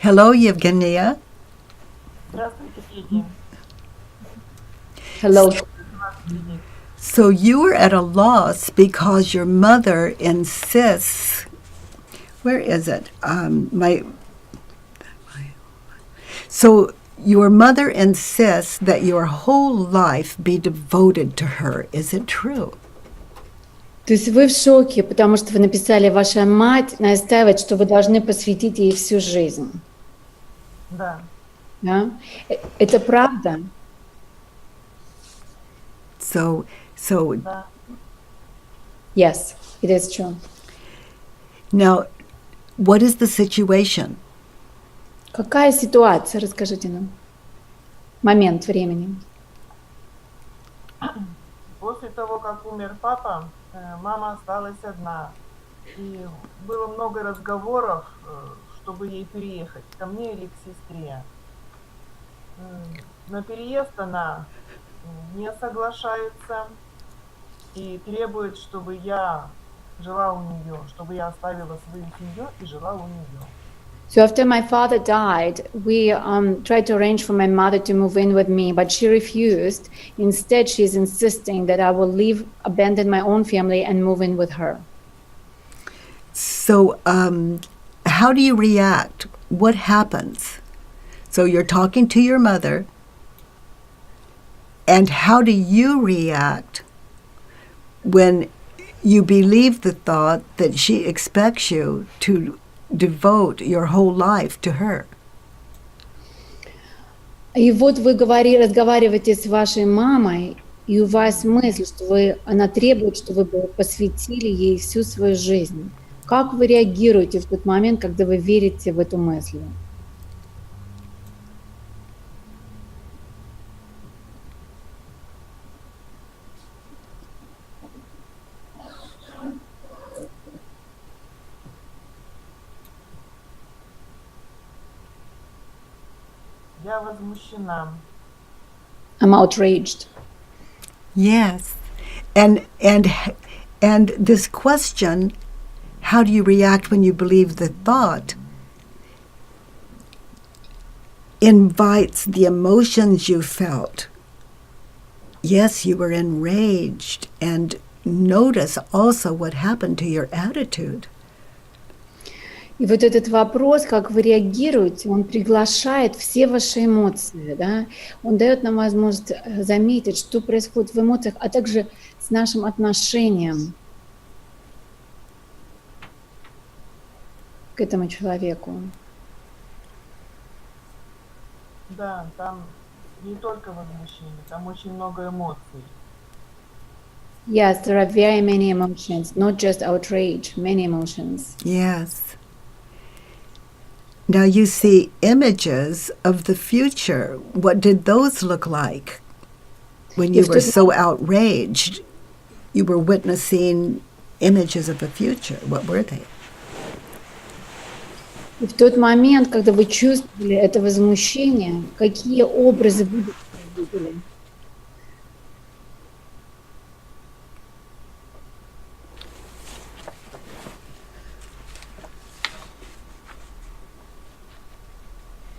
Hello, Evgenia. Здравствуйте, Кейти. Hello. So you were at a loss because your mother insists. Where is it? So your mother insists that your whole life be devoted to her. Is it true? То есть вы в шоке, потому что вы написали, ваша мать настаивает, что вы должны посвятить ей всю жизнь. Да. Да? Это правда? So Да. Yes, it is true. now, what is the situation? Какая ситуация? Расскажите нам. Момент времени. После того, как умер папа, мама осталась одна. И было много разговоров, чтобы ей переехать, ко мне или к сестре. На переезд она не соглашается и требует, чтобы я жила у нее, чтобы я оставила свою семью и жила у нее. So after my father died, we tried to arrange for my mother to move in with me, but she refused. Instead, she's insisting that I will leave, abandon my own family, and move in with her. So how do you react? What happens? So you're talking to your mother, and how do you react when you believe the thought that she expects you to devote your whole life to her? И вот вы разговариваете с вашей мамой, и у вас мысль, что она требует, чтобы вы посвятили ей всю свою жизнь. Как вы реагируете в тот момент, когда вы верите в эту мысль? Я возмущена. I'm outraged. Yes. And this question, how do you react when you believe the thought, invites the emotions you felt. Yes, you were enraged, and notice also what happened to your attitude. И вот этот вопрос, как вы реагируете, он приглашает все ваши эмоции, да? Он дает нам возможность заметить, что происходит в эмоциях, а также с нашим отношением к этому человеку. Да, там не только возмущение, там очень много эмоций. Yes, there are very many emotions, not just outrage, many emotions. Yes. Now you see images of the future. What did those look like when you were so outraged? You were witnessing images of the future. What were they? И в тот момент, когда вы чувствовали это возмущение, какие образы будущего вы видели?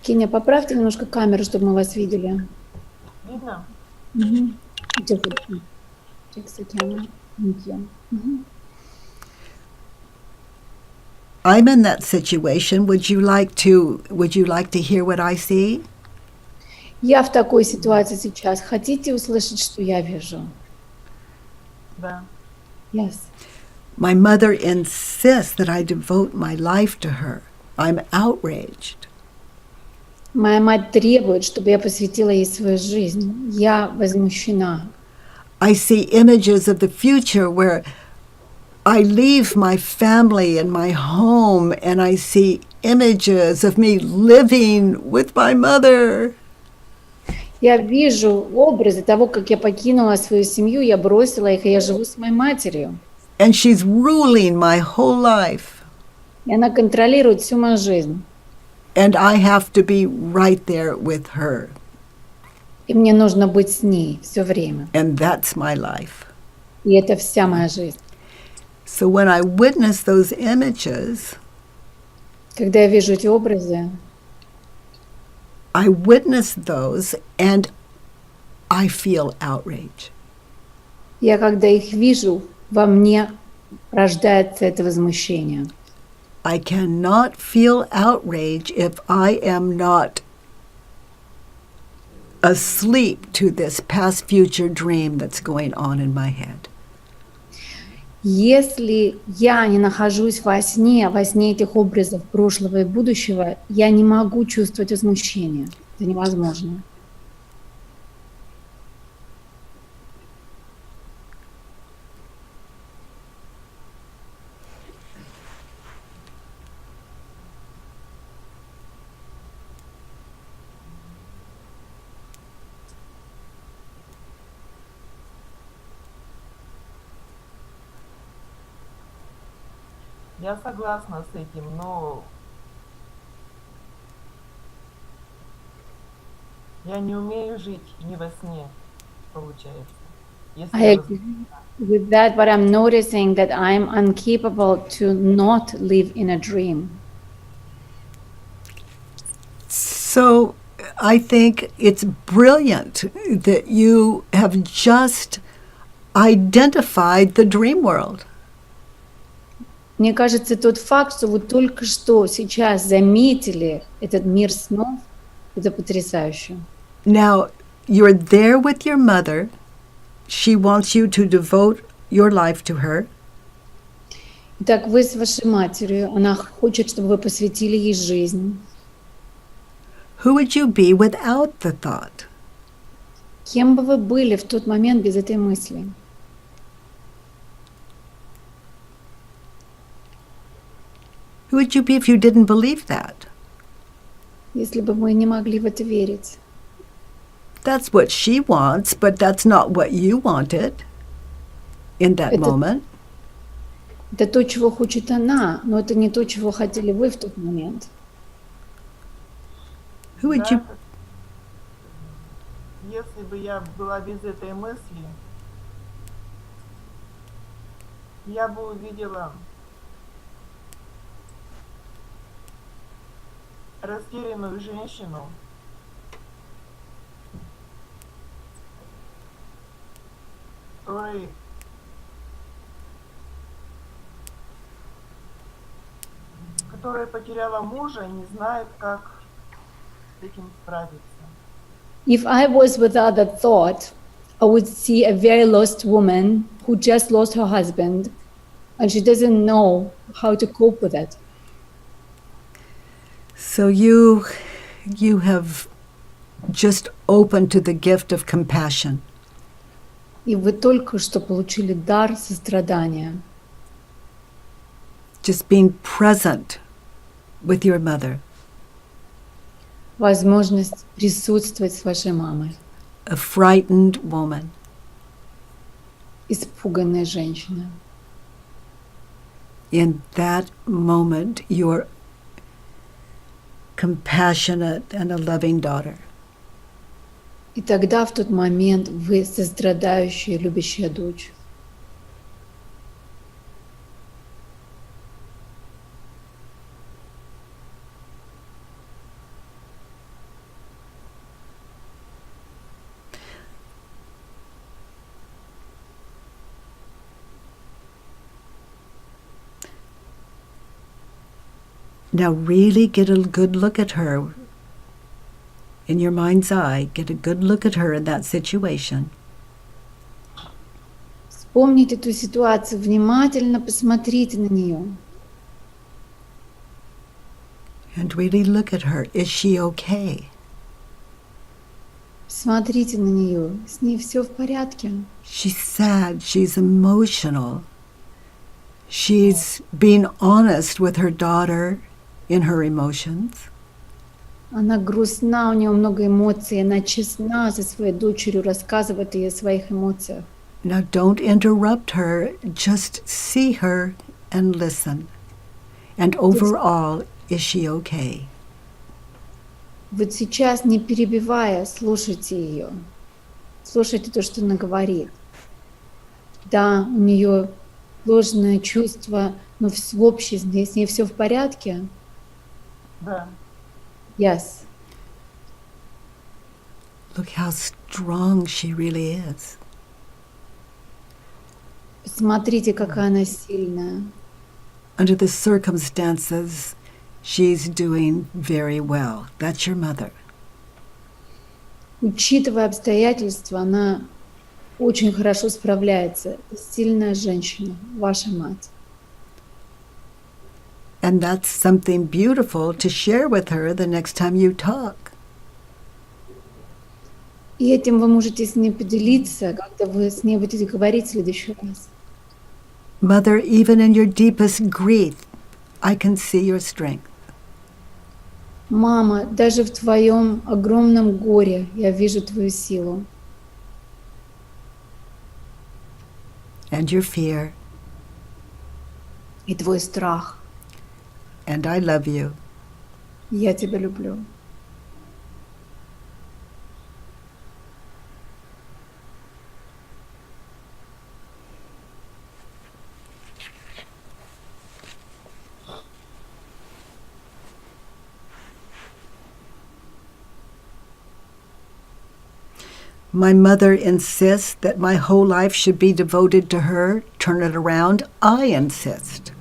Кеня, поправьте немножко камеру, чтобы мы вас видели. Видно? Fix the camera. Thank you. I'm in that situation. Would you like to hear what I see? Я в такой ситуации сейчас. Хотите услышать, что я вижу? Да. Yes. My mother insists that I devote my life to her. I'm outraged. Моя мать требует, чтобы я посвятила ей свою жизнь. Я возмущена. I see images of the future where I leave my family and my home, and I see images of me living with my mother. Я вижу образы того, как я покинула свою семью, я бросила их, и я живу с моей матерью. And she's ruling my whole life. И она контролирует всю мою жизнь. And I have to be right there with her. И мне нужно быть с ней все время. And that's my life. И это вся моя жизнь. So when I witness those images, когда я вижу эти образы, I witness those and I feel outrage. Я, когда их вижу, во мне рождается это возмущение. I cannot feel outrage if I am not asleep to this past-future dream that's going on in my head. Если я не нахожусь во сне этих образов прошлого и будущего, я не могу чувствовать возмущение. Это невозможно. Я согласна с этим, но я не умею жить не во сне, получается. Если I я agree with that, but I'm noticing that I'm incapable to not live in a dream. So I think it's brilliant that you have just identified the dream world. Мне кажется, тот факт, что вы только что сейчас заметили этот мир снов, это потрясающе. Now, you're there with your mother. She wants you to devote your life to her. Итак, вы с вашей матерью, она хочет, чтобы вы посвятили ей жизнь. Who would you be without the thought? Кем бы вы были в тот момент без этой мысли? Who would you be if you didn't believe that? Если бы мы не могли в это верить. That's what she wants, but that's not what you wanted in that moment. Это то, чего хочет она, но это не то, чего хотели вы в тот момент. Who would you... Если бы я была без этой мысли, я бы увидела растерянную женщину, которая потеряла мужа и не знает, как с этим справиться. If I was without that thought, I would see a very lost woman who just lost her husband and she doesn't know how to cope with it. So you have just opened to the gift of compassion. И вы только что получили дар сострадания. Just being present with your mother. Возможность присутствовать с вашей мамой. A frightened woman. Испуганная женщина. In that moment, you're compassionate and a loving daughter. И тогда, в тот момент, вы сострадающая, любящая дочь. Now really get a good look at her. In your mind's eye, get a good look at her in that situation. Вспомните эту ситуацию, внимательно посмотрите на нее. And really look at her. Is she okay? Смотрите на нее, с ней все в порядке. She's sad. She's emotional. She's being honest with her daughter in her emotions. Она грустна, у нее много эмоций, она честна со своей дочерью, рассказывает ей о своих эмоциях. Now don't interrupt her. Just see her and listen. And overall, is she okay? Вот сейчас, не перебивая, слушайте ее. Слушайте то, что она говорит. Да, у нее сложное чувство, но в общем с ней все в порядке. Да. Yes. Look how strong she really is. Смотрите, какая она сильная. Under the circumstances, she's doing very well. That's your mother. Учитывая обстоятельства, она очень хорошо справляется. Сильная женщина, ваша мать. And that's something beautiful to share with her the next time you talk. И этим вы можете с ней поделиться, когда вы с ней будете говорить в следующий раз. Mother, even in your deepest grief, I can see your strength. Мама, даже в твоем огромном горе я вижу твою силу. And your fear. И твой страх. And I love you. Я тебя люблю. My mother insists that my whole life should be devoted to her. Turn it around. I insist.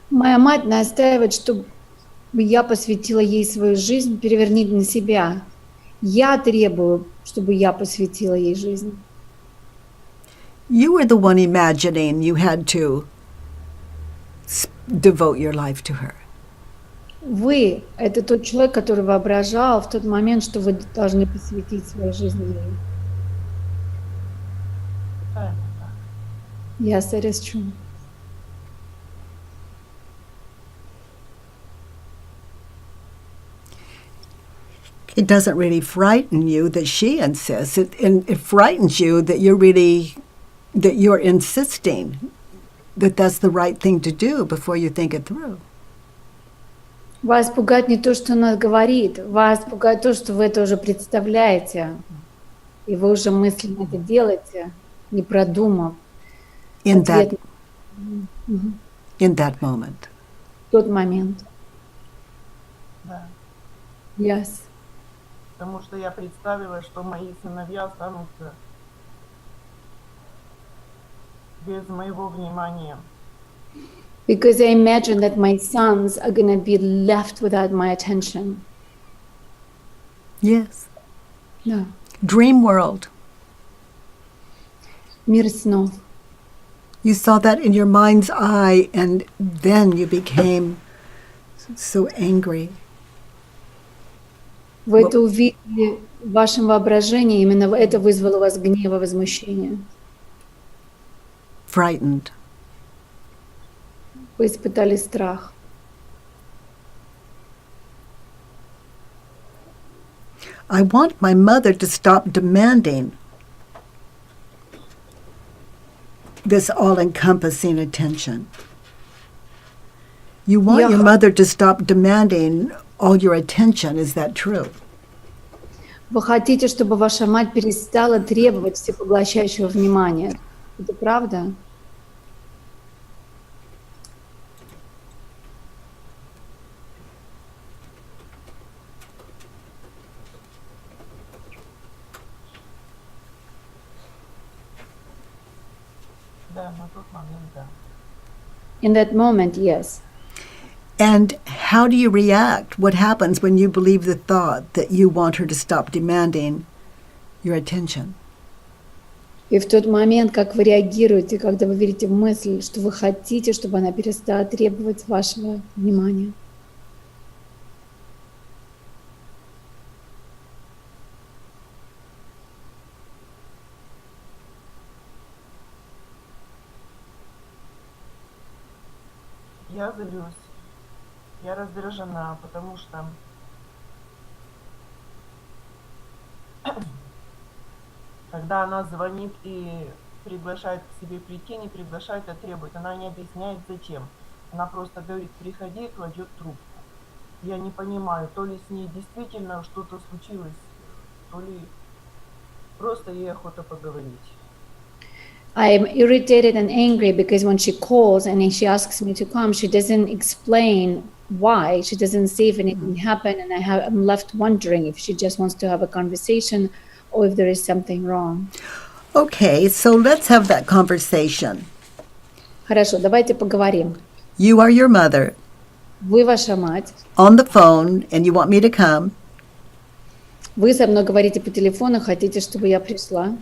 Моя мать настаивает, чтобы я посвятила ей свою жизнь, переверни на себя. Я требую, чтобы я посвятила ей жизнь. You were the one imagining you had to devote your life to her. Вы — это тот человек, который воображал в тот момент, что вы должны посвятить свою жизнь ей. Правильно так. Yes, it is true. It doesn't really frighten you that she insists. It frightens you that you're insisting that that's the right thing to do before you think it through. Вас пугает не то, что она говорит, вас пугает то, что вы это уже представляете, и вы уже мысленно это делаете, не продумав In ответ that moment. в тот момент. Да. Yes. Потому что я представила, что мои сыновья останутся без моего внимания. Because I imagine that my sons are going to be left without my attention. Yes. Да. Dream world. Мир снов. You saw that in your mind's eye, and then you became so angry. Вы это увидели в вашем воображении, именно это вызвало у вас гнев и возмущение. Frightened. Вы испытали страх. I want my mother to stop demanding this all-encompassing attention. You want your mother to stop demanding all your attention. Is that true? Вы хотите, чтобы ваша мать перестала требовать всепоглощающего внимания. Это правда? Да, на тот момент, да. In that moment, yes. And how do you react? What happens when you believe the thought that you want her to stop demanding your attention? И в тот момент, как вы реагируете, когда вы верите в мысль, что вы хотите, чтобы она перестала требовать вашего внимания? Я злюсь, я раздражена, потому что когда она звонит и приглашает к себе прийти, не приглашает, а требует, она не объясняет зачем. Она просто говорит: приходи, и кладет трубку. Я не понимаю, то ли с ней действительно что-то случилось, то ли просто ей охота поговорить. I am irritated and angry because when she calls and she asks me to come, she doesn't explain why. She doesn't say if anything happened, and I'm left wondering if she just wants to have a conversation or if there is something wrong. Okay, so let's have that conversation. Хорошо, давайте поговорим. You are your mother Вы ваша мать. on the phone and you want me to come, Вы со мной говорите по телефону, хотите, чтобы я пришла.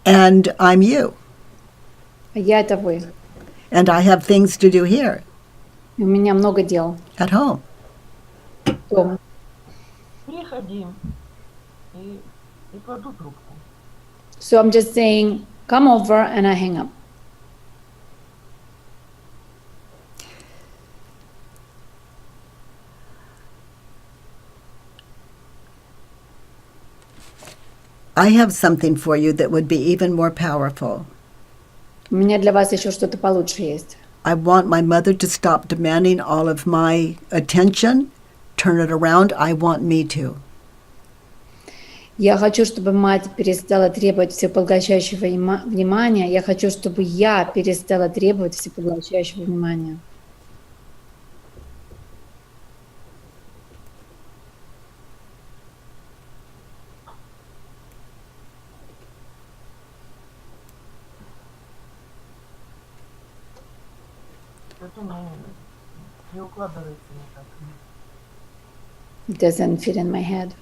and I'm you, А я это вы. and I have things to do here У меня много дел at home. дома. Приходи. И кладу трубку. So I'm just saying, come over, and I hang up. I have something for you that would be even more powerful. У меня для вас еще что-то получше есть. I want my mother to stop demanding all of my attention, turn it around. I want me to. Я хочу, чтобы мать перестала требовать всепоглощающего внимания. Я хочу, чтобы я перестала требовать всепоглощающего внимания. Это не укладывается никак. It doesn't fit in my head.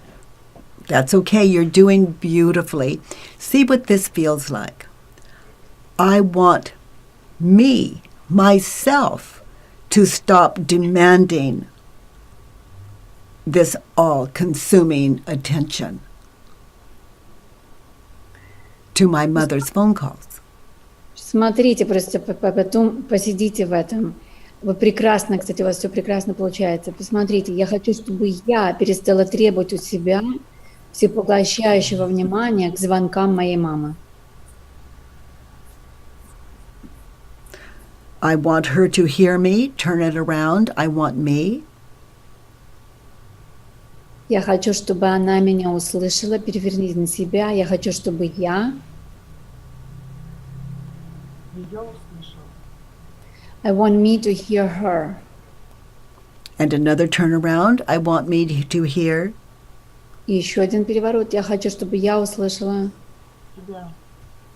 That's okay. You're doing beautifully. See what this feels like. I want me, myself, to stop demanding this all-consuming attention to my mother's phone calls. Смотрите, просто потом посидите в этом. Вы прекрасно, кстати, у вас все прекрасно получается. Посмотрите, я хочу, чтобы я перестала требовать у себя всепоглощающего внимания к звонкам моей мамы. I want her to hear me, turn it around. I want me. Я хочу, чтобы она меня услышала, перевернись на себя. Я хочу, чтобы я... Ее услышал. I want me to hear her. And another turnaround. I want me to hear. И еще один переворот. Я хочу, чтобы я услышала. Тебя.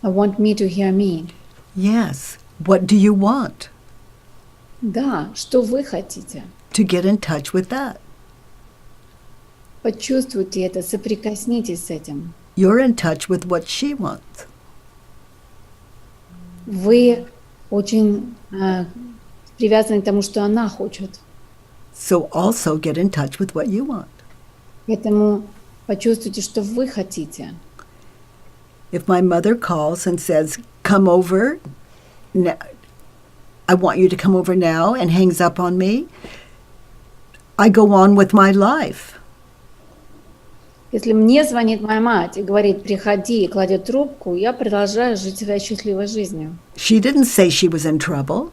I want me to hear me. Yes. What do you want? Да, что вы хотите? To get in touch with that. Почувствуйте это, соприкоснитесь с этим. You're in touch with what she wants. Вы очень привязаны к тому, что она хочет. So also get in touch with what you want. Поэтому почувствуйте, что вы хотите. If my mother calls and says, come over, I want you to come over now, and hangs up on me, I go on with my life. Если мне звонит моя мать и говорит, приходи, и кладет трубку, я продолжаю жить своей счастливой жизнью. She didn't say she was in trouble.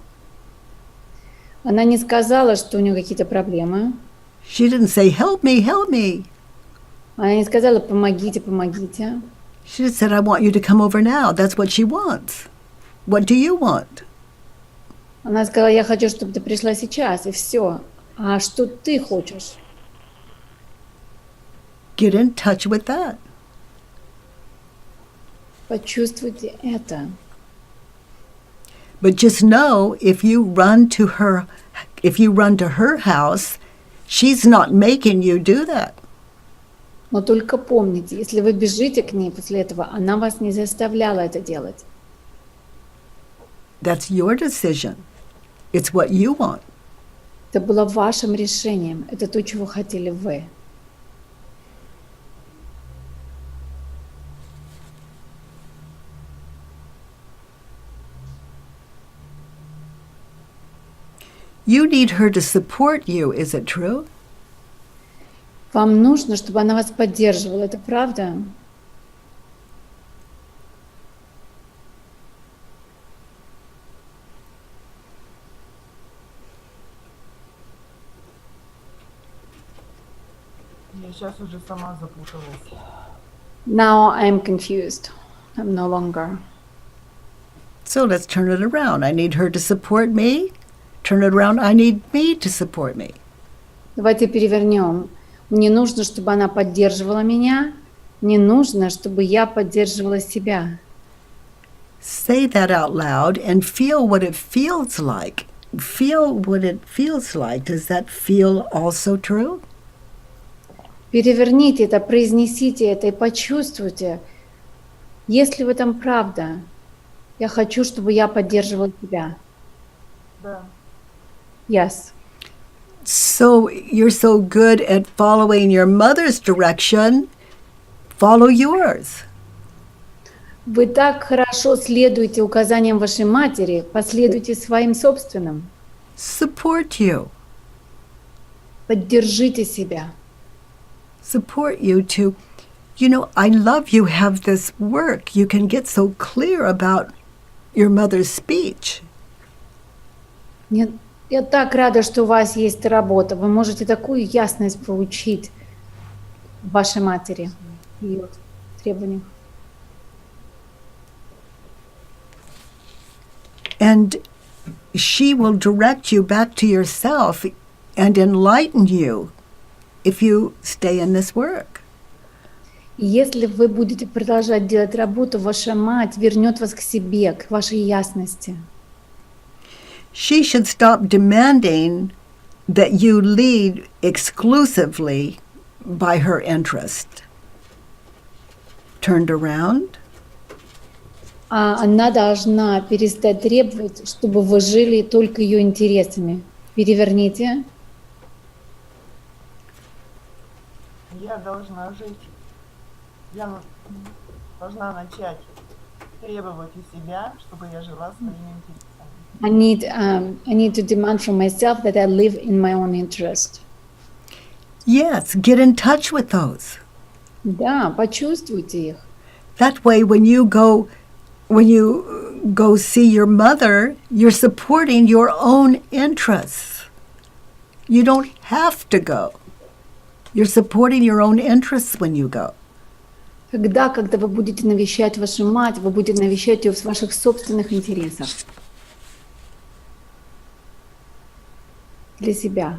Она не сказала, что у нее какие-то проблемы. She didn't say, help me, help me. Она не сказала, помогите, помогите. She just said, I want you to come over now. That's what she wants. What do you want? Она сказала, я хочу, чтобы ты пришла сейчас, и все. А что ты хочешь? Get in touch with that. Почувствуйте это. But just know, if you run to her house, she's not making you do that. Но только помните, если вы бежите к ней после этого, она вас не заставляла это делать. That's your decision. It's what you want. Это было вашим решением. Это то, чего хотели вы. You need her to support you, is it true? Вам нужно, чтобы она вас поддерживала. Это правда? Я сейчас уже сама запуталась. Now I'm confused. I'm no longer. So let's turn it around. I need her to support me. turn it around. I need me to support me. Давайте перевернем. Мне нужно, чтобы она поддерживала меня. Мне нужно, чтобы я поддерживала себя. Say that out loud and feel what it feels like. Feel what it feels like. Does that feel also true? Переверните это, произнесите это и почувствуйте, есть ли в этом правда. Я хочу, чтобы я поддерживала тебя. Да. Yes. So you're so good at following your mother's direction. Follow yours. Вы так хорошо следуете указаниям вашей матери, последуйте своим собственным. Support you. Поддержите себя. Support you to, I love you have this work. You can get so clear about your mother's speech. Я так рада, что у вас есть работа. Вы можете такую ясность получить в вашей матери, в ее требованиях. And she will direct you back to yourself and enlighten you if you stay in this work. И если вы будете продолжать делать работу, ваша мать вернет вас к себе, к вашей ясности. She should stop demanding that you lead exclusively by her interest. Turned around. Она должна перестать требовать, чтобы вы жили только ее интересами. Переверните. Я должна начать требовать у себя, чтобы я жила своими интересами. I need to demand from myself that I live in my own interest. Yes, get in touch with those. Да, почувствуйте их. That way, when you go see your mother, you're supporting your own interests. You don't have to go. You're supporting your own interests when you go. Когда вы будете навещать вашу мать, вы будете навещать ее в ваших собственных интересах. Для себя.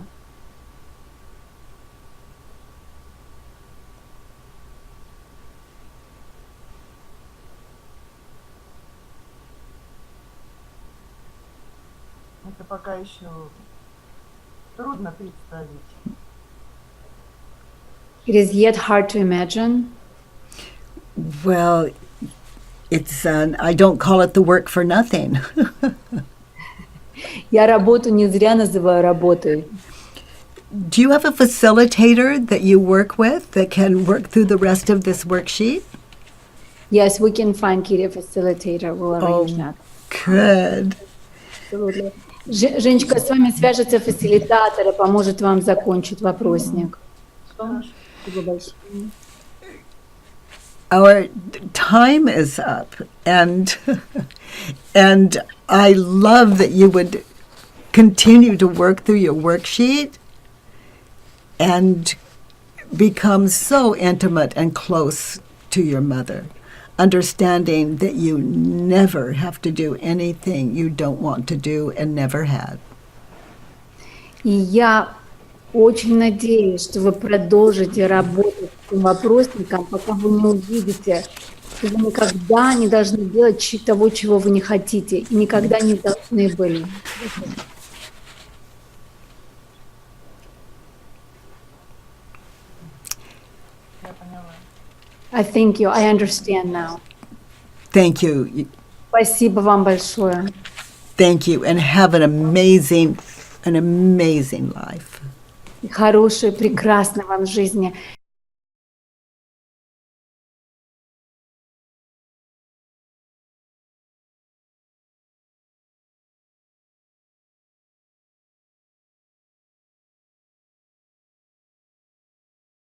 Это пока еще трудно представить. It is yet hard to imagine. Well, I don't call it the work for nothing. Я работу не зря называю работой. Do you have a facilitator that you work with that can work through the rest of this worksheet? Yes, we can find Kitty a facilitator. We'll arrange that. Good. Absolutely. Женечка, с вами свяжется фасилитатор и поможет вам закончить вопросник. Спасибо большое. Our time is up, and I love that you would continue to work through your worksheet and become so intimate and close to your mother, understanding that you never have to do anything you don't want to do and never had. И я очень надеюсь, что вы продолжите работать с этим вопросником, пока вы не увидите, что вы никогда не должны делать того, чего вы не хотите, и никогда не должны были. Я поняла. I thank you. I understand now. Thank you. Спасибо вам большое. Thank you, and have an amazing life. Хорошей, прекрасной вам жизни.